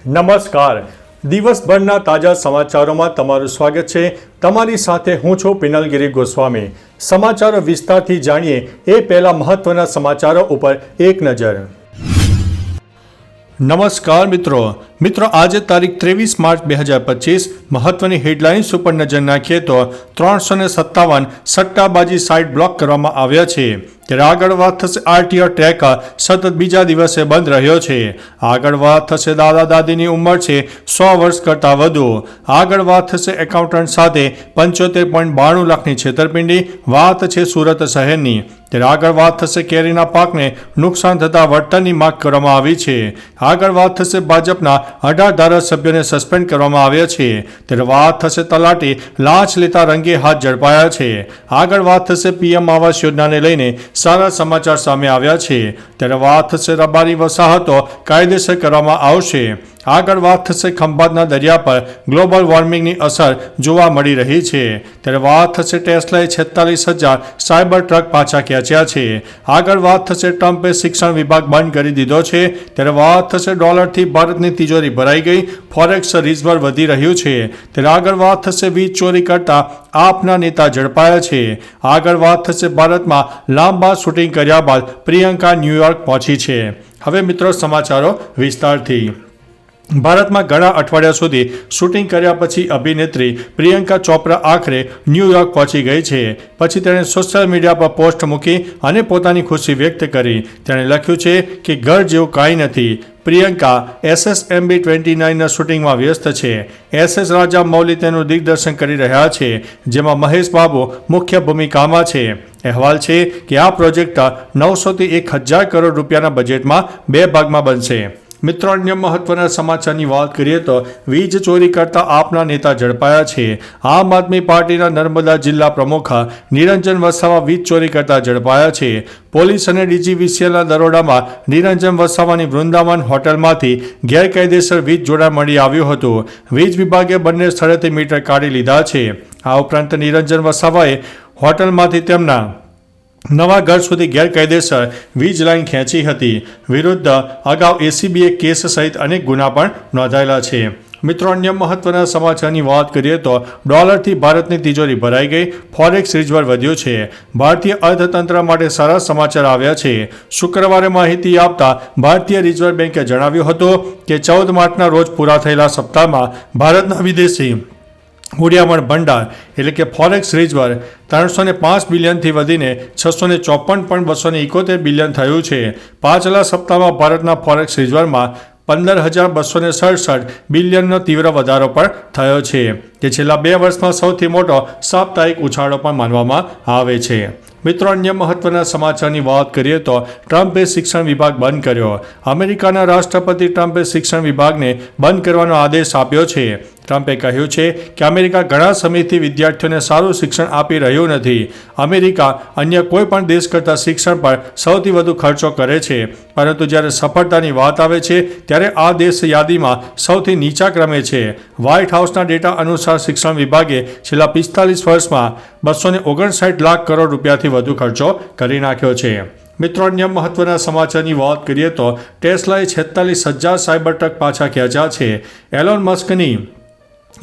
નમસ્કાર. દિવસભરના તાજા સમાચારોમાં તમારું સ્વાગત છે. તમારી સાથે હું છું પિનલગીરી ગોસ્વામી. સમાચારો વિસ્તારથી જાણીએ એ પહેલા મહત્વના સમાચારો ઉપર એક નજર. નમસ્કાર મિત્રો આજે તારીખ 23 માર્ચ 2025. મહત્વની હેડલાઇન્સ ઉપર નજર નાખીએ તો 357 સટ્ટાબાજી સાઇટ બ્લોક કરવામાં આવ્યા છે. ત્યારે આગળ વાત થશે આરટીઓ ટ્રેક સતત બીજા દિવસે બંધ રહ્યો છે. આગળ વાત થશે દાદા દાદીની ઉંમર છે 100 વર્ષ કરતાં વધુ. આગળ વાત થશે એકાઉન્ટન્ટ સાથે 75.92 લાખની છેતરપિંડી. વાત છે સુરત શહેરની. ત્યારે આગળ વાત થશે કેરીના પાકને નુકસાન થતાં વળતરની માગ કરવામાં આવી છે. આગળ વાત થશે ભાજપના 18 ધારાસભ્યોને સસ્પેન્ડ કરવામાં આવ્યા છે. ત્યારે વાત થશે તલાટી લાંચ લેતા રંગે હાથ ઝડપાયા છે. આગળ વાત થશે પીએમ આવાસ યોજનાને લઈને સારા સમાચાર સામે આવ્યા છે. ત્યારે વાત થશે રબારી વસાહતો કાયદેસર કરવામાં આવશે. આગળ વાત થશે ખંભાતના દરિયા પર ગ્લોબલ વોર્મિંગની અસર જોવા મળી રહી છે. ત્યારે વાત થશે ટેસ્લાએ 46,000 સાયબર ટ્રક પાછા ખેંચ્યા છે. આગળ વાત થશે ટ્રમ્પે શિક્ષણ વિભાગ બંધ કરી દીધો છે. ત્યારે વાત થશે ડોલરથી ભારતની તિજોરી ભરાઈ ગઈ, ફોરેક્સ રિઝર્વ વધી રહ્યું છે. ત્યારે આગળ વાત થશે વીજ ચોરી કરતા આપના નેતા ઝડપાયા છે. આગળ વાત થશે ભારતમાં લાંબા શૂટિંગ કર્યા બાદ પ્રિયંકા ન્યૂયોર્ક પહોંચી છે. હવે મિત્રો સમાચારો વિસ્તારથી. ભારતમાં ઘણા અઠવાડિયા સુધી શૂટિંગ કર્યા પછી અભિનેત્રી પ્રિયંકા ચોપરા આખરે ન્યૂયોર્ક પહોંચી ગઈ છે. પછી તેણે સોશિયલ મીડિયા પર પોસ્ટ મૂકી અને પોતાની ખુશી વ્યક્ત કરી. તેણે લખ્યું છે કે ઘર જેવું કાંઈ નથી. પ્રિયંકા SSMB 29ના શૂટિંગમાં વ્યસ્ત છે. SS રાજા મૌલી તેનું દિગ્દર્શન કરી રહ્યા છે, જેમાં મહેશ બાબુ મુખ્ય ભૂમિકામાં છે. અહેવાલ છે કે આ પ્રોજેક્ટ 900થી 1,000 કરોડ રૂપિયાના બજેટમાં 2 ભાગમાં બનશે. મિત્રો અન્ય મહત્વના સમાચારની વાત કરીએ તો વીજ ચોરી કરતા આપના નેતા ઝડપાયા છે. આમ આદમી પાર્ટીના નર્મદા જિલ્લા પ્રમુખ નિરંજન વસાવા વીજ ચોરી કરતા ઝડપાયા છે. પોલીસ અને DGVCLના દરોડામાં નિરંજન વસાવાની વૃંદાવન હોટલમાંથી ગેરકાયદેસર વીજ જોડાણ મળી આવ્યું હતું. વીજ વિભાગે બંને સ્થળેથી મીટર કાઢી લીધા છે. આ ઉપરાંત નિરંજન વસાવાએ હોટલમાંથી તેમના નવા ઘર સુધી ગેરકાયદેસર વીજ લાઇન ખેંચી હતી. વિરુદ્ધ અગાઉ ACBએ કેસ સહિત અનેક ગુના પણ નોંધાયેલા છે. મિત્રો અન્ય મહત્વના સમાચારની વાત કરીએ તો ડોલરથી ભારતની તિજોરી ભરાઈ ગઈ, ફોરેક્સ રિઝર્વ વધ્યું છે. ભારતીય અર્થતંત્ર માટે સારા સમાચાર આવ્યા છે. શુક્રવારે માહિતી આપતા ભારતીય રિઝર્વ બેન્કે જણાવ્યું હતું કે 14 માર્ચના રોજ પૂરા થયેલા સપ્તાહમાં ભારતના વિદેશી મૂડીરામણ ભંડાર એટલે કે ફોરેક્સ રિઝર્વ 305 બિલિયનથી વધીને 654.271 બિલિયન થયું છે. પાછલા સપ્તાહમાં ભારતના ફોરેક્સ રિઝર્વમાં 15,267 બિલિયનનો તીવ્ર વધારો પણ થયો છે, જે છેલ્લા 2 વર્ષમાં સૌથી મોટો સાપ્તાહિક ઉછાળો પણ માનવામાં આવે છે. મિત્રો અન્ય મહત્વના સમાચારની વાત કરીએ તો ટ્રમ્પે શિક્ષણ વિભાગ બંધ કર્યો. અમેરિકાના રાષ્ટ્રપતિ ટ્રમ્પે શિક્ષણ વિભાગને બંધ કરવાનો આદેશ આપ્યો છે. ટ્રમ્પે કહ્યું છે કે અમેરિકા ઘણા સમયથી વિદ્યાર્થીઓને સારું શિક્ષણ આપી રહ્યું નથી. અમેરિકા અન્ય કોઈ પણ દેશ કરતાં શિક્ષણ પર સૌથી વધુ ખર્ચો કરે છે, પરંતુ જ્યારે સફળતાની વાત આવે છે ત્યારે આ દેશ યાદીમાં સૌથી નીચા ક્રમે છે. વ્હાઇટ હાઉસના ડેટા અનુસાર શિક્ષણ વિભાગે છેલ્લા 45 વર્ષમાં 259 લાખ કરોડ રૂપિયાથી વધુ ખર્ચો કરી નાખ્યો છે. મિત્રો અન્ય મહત્વના સમાચારની વાત કરીએ તો ટેસ્લાએ 46,000 સાયબર ટ્રક પાછા ખેંચ્યા છે. એલોન મસ્કની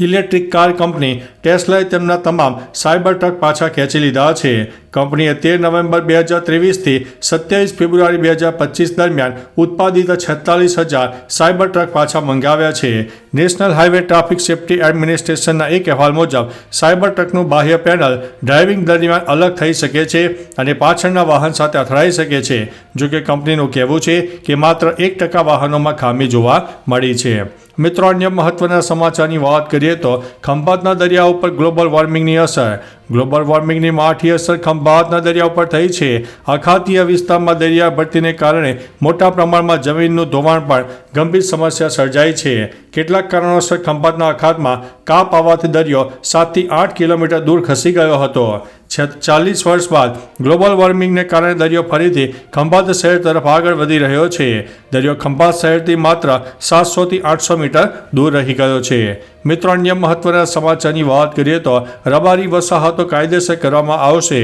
ઇલેક્ટ્રિક કાર કંપની ટેસ્લાએ તેમના તમામ સાયબર ટ્રક પાછા ખેંચી લીધા છે. કંપનીએ 13 નવેમ્બર 2023થી 27 ફેબ્રુઆરી 2025 દરમિયાન ઉત્પાદિત 46,000 સાયબર ટ્રક પાછા મંગાવ્યા છે. નેશનલ હાઈવે ટ્રાફિક સેફ્ટી એડમિનિસ્ટ્રેશનના એક અહેવાલ મુજબ સાયબર ટ્રકનું બાહ્ય પેનલ ડ્રાઇવિંગ દરમિયાન અલગ થઈ શકે છે અને પાછળના વાહન સાથે અથડાઈ શકે છે. જોકે કંપનીનું કહેવું છે કે માત્ર 1% વાહનોમાં ખામી જોવા મળી છે. મિત્રો અન્ય મહત્વના સમાચારની વાત કરીએ તો ખંભાતના દરિયા ઉપર ગ્લોબલ વોર્મિંગની અસર. ગ્લોબલ વોર્મિંગની માઠી અસર ખંભાતના દરિયા ઉપર થઈ છે. અખાતીય વિસ્તારમાં દરિયા ભરતીને કારણે મોટા પ્રમાણમાં જમીનનું ધોવાણ પણ ગંભીર સમસ્યા સર્જાઈ છે. કેટલાક કારણોસર ખંભાતના અખાતમાં કાપ આવવાથી દરિયો 7 થી 8 કિલોમીટર દૂર ખસી ગયો હતો. 40 વર્ષ બાદ ગ્લોબલ વોર્મિંગને કારણે દરિયો ફરીથી ખંભાત શહેર તરફ આગળ વધી રહ્યો છે. દરિયો ખંભાત શહેરથી માત્ર 700 થી 800 મીટર દૂર રહી ગયો છે. મિત્રો અન્ય મહત્વના સમાચારની વાત કરીએ તો રબારી વસાહતો કાયદેસર કરવામાં આવશે.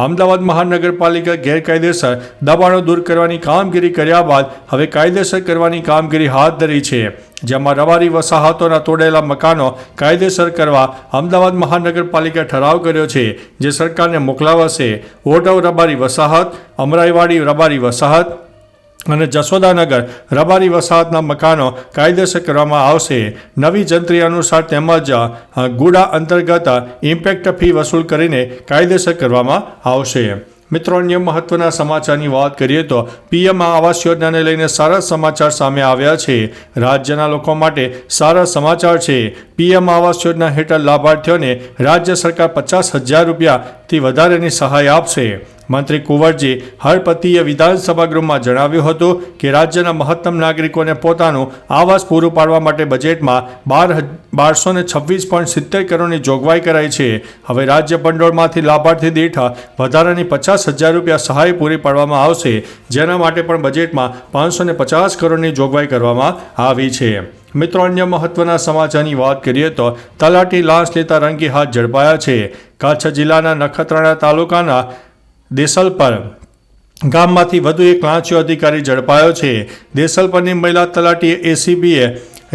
અમદાવાદ મહાનગરપાલિકા ગેરકાયદેસર દબાણો દૂર કરવાની કામગીરી કર્યા બાદ હવે કાયદેસર કરવાની કામગીરી હાથ ધરી છે, જેમાં રબારી વસાહતોના તોડેલા મકાનો કાયદેસર કરવા અમદાવાદ મહાનગરપાલિકા ઠરાવ કર્યો છે, જે સરકારને મોકલાવાશે. ઓઢવ રબારી વસાહત, અમરાઈવાડી રબારી વસાહત અને જશોદાનગર રબારી વસાહતના મકાનો કાયદેસર કરવામાં આવશે. નવી જંત્રી અનુસાર તેમજ ગુડા અંતર્ગત ઇમ્પેક્ટ ફી વસૂલ કરીને કાયદેસર કરવામાં આવશે. મિત્રો અન્ય મહત્વના સમાચારની વાત કરીએ તો પીએમ આવાસ યોજનાને લઈને સારા સમાચાર સામે આવ્યા છે. રાજ્યના લોકો માટે સારા સમાચાર છે. પીએમ આવાસ યોજના હેઠળ લાભાર્થીઓને રાજ્ય સરકાર 50,000 રૂપિયાથી વધારેની સહાય આપશે. મંત્રી કુંવરજી હરપતિએ વિધાનસભા ગૃહમાં જણાવ્યું હતું કે રાજ્યના મહત્તમ નાગરિકોને પોતાનું આવાસ પૂરું પાડવા માટે બજેટમાં 1226.70 કરોડની જોગવાઈ કરાઈ છે. હવે રાજ્ય ભંડોળમાંથી લાભાર્થી દીઠ વધારાની 50,000 રૂપિયા સહાય પૂરી પાડવામાં આવશે, જેના માટે પણ બજેટમાં 550 કરોડની જોગવાઈ કરવામાં આવી છે. મિત્રો અન્ય મહત્વના સમાચારની વાત કરીએ તો તલાટી લાંચ લેતા રંગે હાથ ઝડપાયા છે. કચ્છ જિલ્લાના નખત્રાણા તાલુકાના દેસલપર ગામમાંથી વધુ એક લાંચિયો અધિકારી ઝડપાયો છે. દેસલપરની મહિલા તલાટીએ એસીબીએ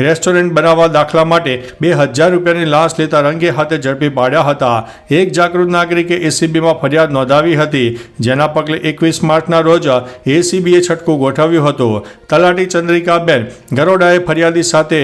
રેસ્ટોરન્ટ બનાવવા દાખલા માટે 2,000 રૂપિયાની લાંચ લેતા રંગે હાથે ઝડપી પાડ્યા હતા. એક જાગૃત નાગરિકે એસીબીમાં ફરિયાદ નોંધાવી હતી, જેના પગલે 21 માર્ચના રોજ એસીબીએ છટકું ગોઠવ્યું હતું. તલાટી ચંદ્રિકાબેન ગરોડાએ ફરિયાદી સાથે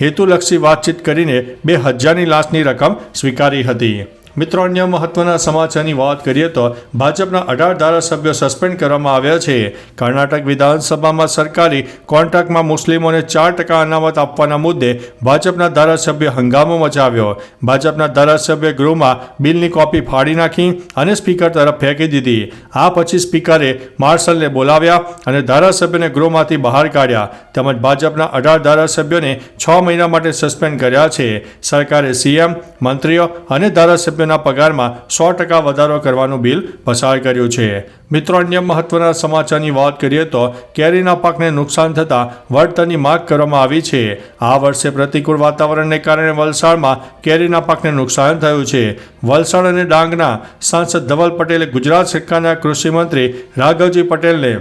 હેતુલક્ષી વાતચીત કરીને 2,000ની લાંચની રકમ સ્વીકારી હતી. મિત્રો અન્ય મહત્વના સમાચારની વાત કરીએ તો ભાજપના 18 ધારાસભ્યો સસ્પેન્ડ કરવામાં આવ્યા છે. કર્ણાટક વિધાનસભામાં સરકારી કોન્ટ્રાક્ટમાં મુસ્લિમોને 4% અનામત આપવાના મુદ્દે ભાજપના ધારાસભ્યોએ હંગામો મચાવ્યો. ભાજપના ધારાસભ્ય ગૃહમાં બિલની કોપી ફાડી નાખી અને સ્પીકર તરફ ફેંકી દીધી. આ પછી સ્પીકરે માર્શલને બોલાવ્યા અને ધારાસભ્યોને ગૃહમાંથી બહાર કાઢ્યા. તેમજ ભાજપના 18 ધારાસભ્યોને 6 મહિના માટે સસ્પેન્ડ કર્યા છે. સરકારે સીએમ, મંત્રીઓ અને ધારાસભ્યો પગારમાં 100% વધારો કરવાનું બિલ પસાર કર્યું છે. મિત્રો અન્ય મહત્વના સમાચારની વાત કરીએ તો કેરીના પાકને નુકસાન થતાં વળતરની માંગ કરવામાં આવી છે. આ વર્ષે પ્રતિકૂળ વાતાવરણને કારણે વલસાડમાં કેરીના પાકને નુકસાન થયું છે. વલસાડ અને ડાંગના સાંસદ ધવલ પટેલે ગુજરાત સરકારના કૃષિમંત્રી રાઘવજી પટેલને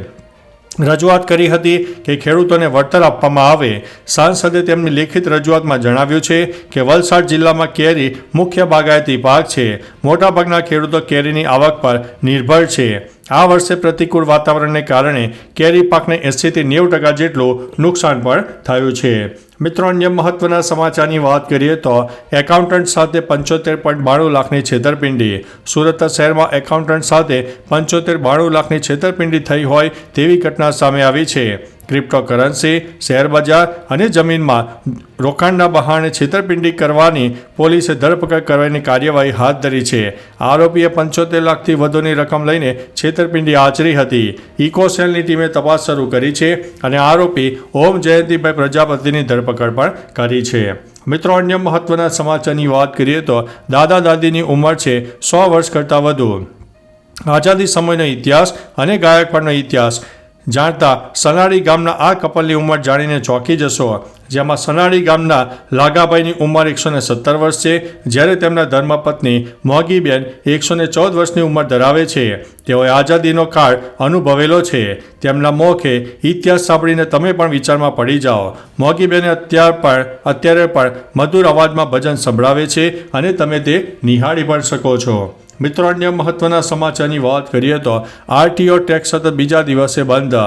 રજૂઆત કરી હતી કે ખેડૂતોને વળતર આપવામાં આવે. સાંસદે તેમની લેખિત રજૂઆતમાં જણાવ્યું છે કે વલસાડ જિલ્લામાં કેરી મુખ્ય બાગાયતી પાક છે. મોટાભાગના ખેડૂતો કેરીની આવક પર નિર્ભર છે. આ વર્ષે પ્રતિકૂળ વાતાવરણને કારણે કેરી પાકને 80થી 90% જેટલું નુકસાન પણ થયું છે. મિત્રો અન્ય મહત્વના સમાચારની વાત કરીએ તો એકાઉન્ટન્ટ સાથે 75.92 લાખની છેતરપિંડી. સુરત શહેરમાં એકાઉન્ટન્ટ સાથે 75-92 લાખની છેતરપિંડી થઈ હોય તેવી ઘટના સામે આવી છે. ક્રિપ્ટોકરન્સી, શેરબજાર અને જમીનમાં રોકાણના બહાને છેતરપિંડી કરવાની પોલીસે ધરપકડ કરવાની કાર્યવાહી હાથ ધરી છે. આરોપીએ 75 લાખથી વધુની રકમ લઈને છેતરપિંડી આચરી હતી. ઇકોસેલની ટીમે તપાસ શરૂ કરી છે અને આરોપી ઓમ જયંતિભાઈ પ્રજાપતિની ધરપકડ પણ કરી છે. મિત્રો અન્ય મહત્વના સમાચારની વાત કરીએ તો દાદા દાદીની ઉંમર છે 100 વર્ષ કરતાં વધુ. આઝાદી સમયનો ઇતિહાસ અને ગાયકવાડનો ઇતિહાસ જાણતા સનાડી ગામના આ કપલની ઉંમર જાણીને ચોંકી જશો. જેમાં સનાડી ગામના લાગાભાઈની ઉંમર 117 વર્ષ છે, જ્યારે તેમના ધર્મપત્ની મોગીબેન 114 વર્ષની ઉંમર ધરાવે છે. તેઓએ આઝાદીનો કાળ અનુભવેલો છે. તેમના મોખે ઇતિહાસ સાંભળીને તમે પણ વિચારમાં પડી જાઓ. મોગીબેને અત્યારે પણ મધુર અવાજમાં ભજન સંભળાવે છે અને તમે તે નિહાળી પણ શકો છો. મિત્રો અન્ય મહત્વના સમાચારની વાત કરીએ તો આરટીઓ ટેક્સ સતત બીજા દિવસે બંધ.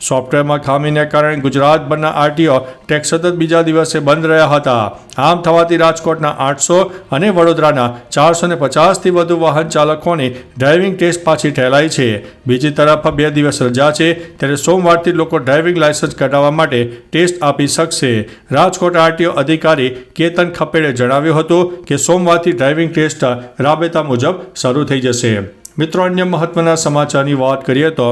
સોફ્ટવેરમાં ખામીને કારણે ગુજરાતભરના આરટીઓ ટેક્સ સતત બીજા દિવસે બંધ રહ્યા હતા. આમ થવાથી રાજકોટના 800 અને વડોદરાના 450થી વધુ વાહન ચાલકોની ડ્રાઇવિંગ ટેસ્ટ પાછી ઠેલાઈ છે. બીજી તરફ 2 દિવસ રજા છે, ત્યારે સોમવારથી લોકો ડ્રાઇવિંગ લાયસન્સ કઢાવવા માટે ટેસ્ટ આપી શકશે. રાજકોટ આરટીઓ અધિકારી કેતન ખપેડે જણાવ્યું હતું કે સોમવારથી ડ્રાઇવિંગ ટેસ્ટ રાબેતા મુજબ શરૂ થઈ જશે. મિત્રો અન્ય મહત્વના સમાચારની વાત કરીએ તો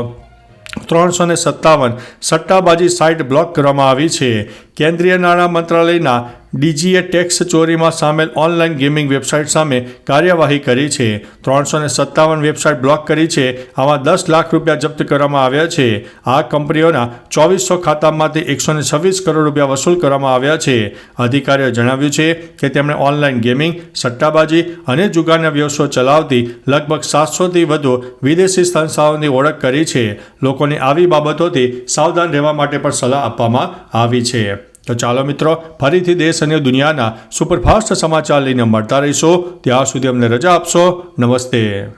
357 સટ્ટાબાજી સાઇટ બ્લોક કરવામાં આવી છે. કેન્દ્રીય નાણાં મંત્રાલયના ડીજીએ ટેક્સ ચોરીમાં સામેલ ઓનલાઈન ગેમિંગ વેબસાઇટ સામે કાર્યવાહી કરી છે. 357 વેબસાઇટ બ્લોક કરી છે. આમાં 10 લાખ રૂપિયા જપ્ત કરવામાં આવ્યા છે. આ કંપનીઓના 2400 ખાતામાંથી 126 કરોડ રૂપિયા વસૂલ કરવામાં આવ્યા છે. અધિકારીઓએ જણાવ્યું છે કે તેમણે ઓનલાઈન ગેમિંગ, સટ્ટાબાજી અને જુગારના વ્યવસાયો ચલાવતી લગભગ 700થી વધુ વિદેશી સંસ્થાઓની ઓળખ કરી છે. લોકોને આવી બાબતોથી સાવધાન રહેવા માટે પણ સલાહ આપવામાં આવી છે. તો ચાલો મિત્રો, ફરીથી દેશ અને દુનિયાના સુપરફાસ્ટ સમાચાર લઈને મળતા રહીશું. ત્યાં સુધી અમને રજા આપશો. નમસ્તે.